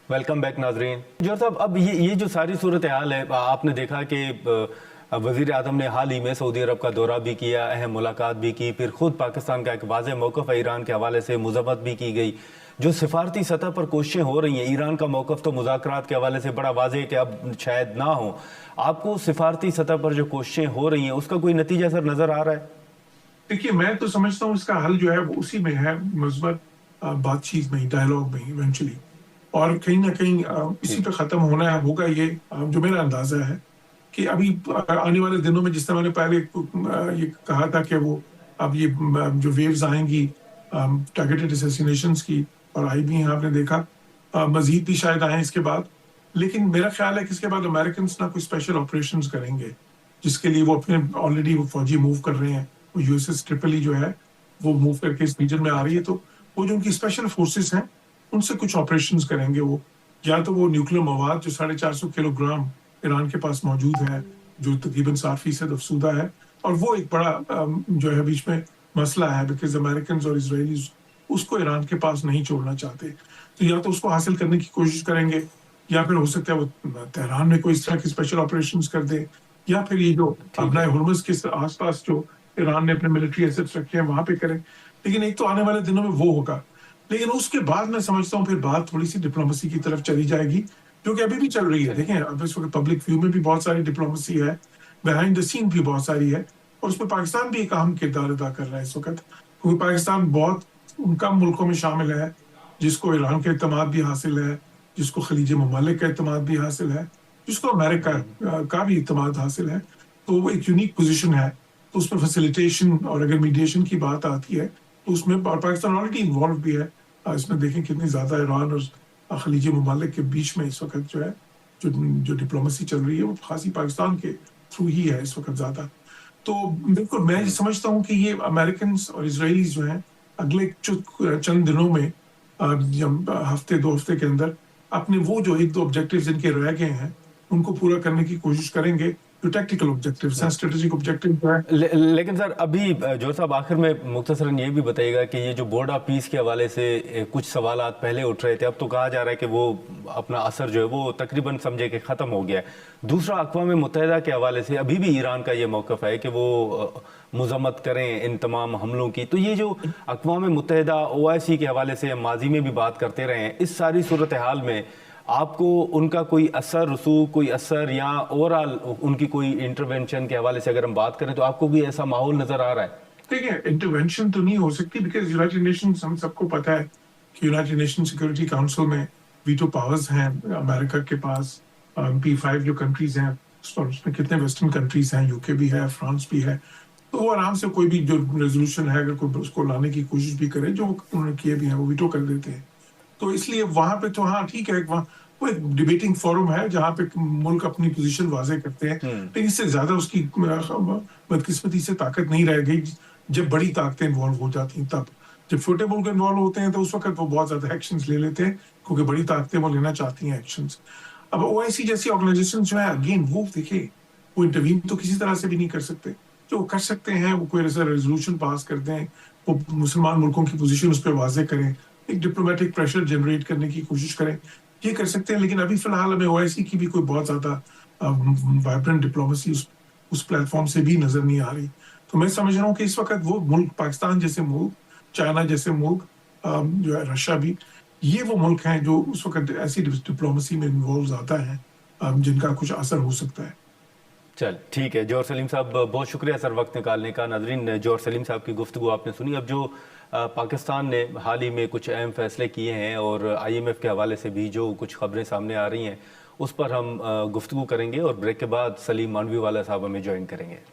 Welcome back ناظرین. جوہر صاحب، اب یہ جو ساری صورتحال ہے، آپ نے دیکھا کہ وزیر اعظم نے حال ہی میں سعودی عرب کا دورہ بھی کیا، اہم ملاقات بھی کی، پھر خود پاکستان کا ایک واضح موقف ہے ایران کے حوالے سے، مذمت بھی کی گئی. جو سفارتی سطح پر کوششیں ہو رہی ہیں، ایران کا موقف تو مذاکرات کے حوالے سے بڑا واضح ہے کہ اب شاید نہ ہو. آپ کو سفارتی سطح پر جو کوششیں ہو رہی ہیں اس کا کوئی نتیجہ سر نظر آ رہا ہے؟ دیکھیے، میں تو سمجھتا ہوں اس کا حل جو ہے وہ اسی میں ہے، مثبت بات چیت میں، ڈائلاگ میں ایونچولی، اور کہیں نہ کہیں جی اسی پہ ختم ہونا ہوگا. یہ جو میرا اندازہ ہے کہ ابھی آنے والے دنوں میں، جس طرح میں نے پہلے یہ کہا تھا کہ وہ اب یہ جو ویوز آئیں گی ٹارگیٹڈ اسیسینیشنز کی، اور آئی بھی ہیں، آپ نے دیکھا مزید بھی شاید آئیں اس کے بعد. لیکن میرا خیال ہے کہ اس کے بعد امریکنز نہ کوئی اسپیشل آپریشنز کریں گے، جس کے لیے وہ اپنے آلریڈی وہ فوجی موو کر رہے ہیں. وہ یو ایس ایس ٹرپلی جو ہے وہ موو کر کے اس ریجن میں آ رہی اچھا. ہے. تو وہ جو ان کی اسپیشل فورسز ہیں، ان سے کچھ آپریشنز کریں گے. وہ یا تو وہ نیوکلیر مواد جو 450 کلو گرام ایران کے پاس موجود ہے، جو تقریباً 60% افسودہ ہے، اور وہ ایک بڑا جو ہے بیچ میں مسئلہ ہے، بیکاز امریکنز اور اسرائیلیز اس کو ایران کے پاس نہیں چھوڑنا چاہتے. تو یا تو اس کو حاصل کرنے کی کوشش کریں گے، یا پھر ہو سکتا ہے وہ تہران میں کوئی اس طرح کی اسپیشل آپریشنز کر دیں، یا پھر یہ جو ٹھیک ہے. ابنائے ہرمز کے آس پاس جو ایران نے اپنے ملٹری ایسٹس رکھے ہیں وہاں پہ کریں. لیکن ایک تو آنے والے دنوں میں وہ ہوگا. لیکن اس کے بعد میں سمجھتا ہوں پھر بات تھوڑی سی ڈپلومیسی کی طرف چلی جائے گی، جو کہ ابھی بھی چل رہی ہے. چلیے. دیکھیں، اب اس وقت پبلک ویو میں بھی بہت ساری ڈپلومیسی ہے، بیہائنڈ دا سین بھی بہت ساری ہے، اور اس میں پاکستان بھی ایک اہم کردار ادا کر رہا ہے اس وقت. کیونکہ پاکستان بہت ان کم ملکوں میں شامل ہے جس کو ایران کا اعتماد بھی حاصل ہے، جس کو خلیج ممالک کا اعتماد بھی حاصل ہے، جس کو امریکہ کا بھی اعتماد حاصل ہے. تو وہ ایک یونیک پوزیشن ہے. تو اس میں فیسیلیٹیشن اور اگر میڈیشن کی بات آتی ہے تو اس میں پاکستان آلریڈی انوالو بھی ہے. اس میں دیکھیں کتنی زیادہ ایران اور خلیجی ممالک کے بیچ میں اس وقت جو ہے جو ڈپلومیسی چل رہی ہے وہ خاصی پاکستان کے تھرو ہی ہے اس وقت زیادہ. تو بالکل میں سمجھتا ہوں کہ یہ امریکنز اور اسرائیلیز جو ہیں اگلے چند دنوں میں، ہفتے دو ہفتے کے اندر، اپنے وہ جو ایک دو آبجیکٹیوز ان کے رہ گئے ہیں ان کو پورا کرنے کی کوشش کریں گے. جو ٹیکٹیکل آبجیکٹیوز ہیں، اسٹریٹجک آبجیکٹیو ہے. لیکن سر ابھی جوہر صاحب آخر میں مختصراً یہ بھی بتائیے گا کہ یہ جو بورڈ آف پیس کے حوالے سے کچھ سوالات پہلے اٹھ رہے تھے، اب تو کہا جا رہا ہے کہ وہ اپنا اثر جو ہے وہ تقریباً سمجھے کہ ختم ہو گیا ہے. دوسرا، اقوام متحدہ کے حوالے سے ابھی بھی ایران کا یہ موقف ہے کہ وہ مذمت کریں ان تمام حملوں کی. تو یہ جو اقوام متحدہ OIC کے حوالے سے ماضی میں بھی بات کرتے رہے ہیں، اس ساری صورتحال میں آپ کو ان کا کوئی اثر رسوخ، کوئی اثر، یا اوورآل ان کی کوئی انٹرونشن کے حوالے سے اگر ہم بات کریں تو آپ کو بھی ایسا ماحول نظر آ رہا ہے؟ دیکھیں، انٹرونشن تو نہیں ہو سکتی، بیکاز یونائٹڈ نیشنز، ہم سب کو پتہ ہے کہ یونائٹڈ نیشن سیکورٹی کاؤنسل میں ویٹو پاورز ہیں امریکہ کے پاس. P5 جو کنٹریز ہیں اس میں کتنے ویسٹرن کنٹریز ہیں، UK بھی ہے، فرانس بھی ہے. تو وہ آرام سے کوئی بھی جو ریزولوشن ہے اگر کوئی اس کو لانے کی کوشش بھی کرے، جو انہوں نے کیے بھی ہیں، وہ ویٹو کر دیتے ہیں. تو اس لیے وہاں پہ تو ہاں ٹھیک ہے، وہاں وہ ایک ڈیبیٹنگ فورم ہے جہاں پہ ملک اپنی پوزیشن واضح کرتے ہیں. لیکن اس سے زیادہ اس کی بدقسمتی سے طاقت نہیں رہ گئی. جب بڑی طاقتیں انوالو ہو جاتی ہیں تب، جب چھوٹے ملک انوالو ہوتے ہیں تو اس وقت وہ بہت زیادہ ایکشنز لے لیتے ہیں، کیونکہ بڑی طاقتیں وہ لینا چاہتی ہیں ایکشنز. اب OIC جیسی آرگنائزیشن جو ہے، اگین وہ دیکھیں، وہ انٹروین تو کسی طرح سے بھی نہیں کر سکتے. جو وہ کر سکتے ہیں وہ کوئی ایسا ریزولوشن پاس کر دیں، وہ مسلمان ملکوں کی پوزیشن اس پہ واضح کریں، ایک ڈپلومیٹک پریشر جنریٹ کرنے کی کوشش کریں، یہ کر سکتے ہیں. لیکن ابھی فی الحال ہمیں OIC کی بھی کوئی بہت زیادہ وائبرنٹ ڈپلومیسی اس پلیٹ فارم سے بھی نظر نہیں آ رہی. تو میں سمجھ رہا ہوں کہ اس وقت وہ ملک، پاکستان جیسے ملک، چائنا جیسے ملک، جو ہے رشیا بھی، یہ وہ ملک ہیں جو اس وقت ایسی ڈپلومیسی میں انوالو زیادہ ہیں جن کا کچھ اثر ہو سکتا ہے. چل ٹھیک ہے. جوہر سلیم صاحب بہت شکریہ سر وقت نکالنے کا. ناظرین، جوہر سلیم صاحب کی گفتگو آپ نے سنی. اب جو پاکستان نے حال ہی میں کچھ اہم فیصلے کیے ہیں اور IMF کے حوالے سے بھی جو کچھ خبریں سامنے آ رہی ہیں اس پر ہم گفتگو کریں گے، اور بریک کے بعد سلیم مانوی والا صاحب ہمیں جوائن کریں گے.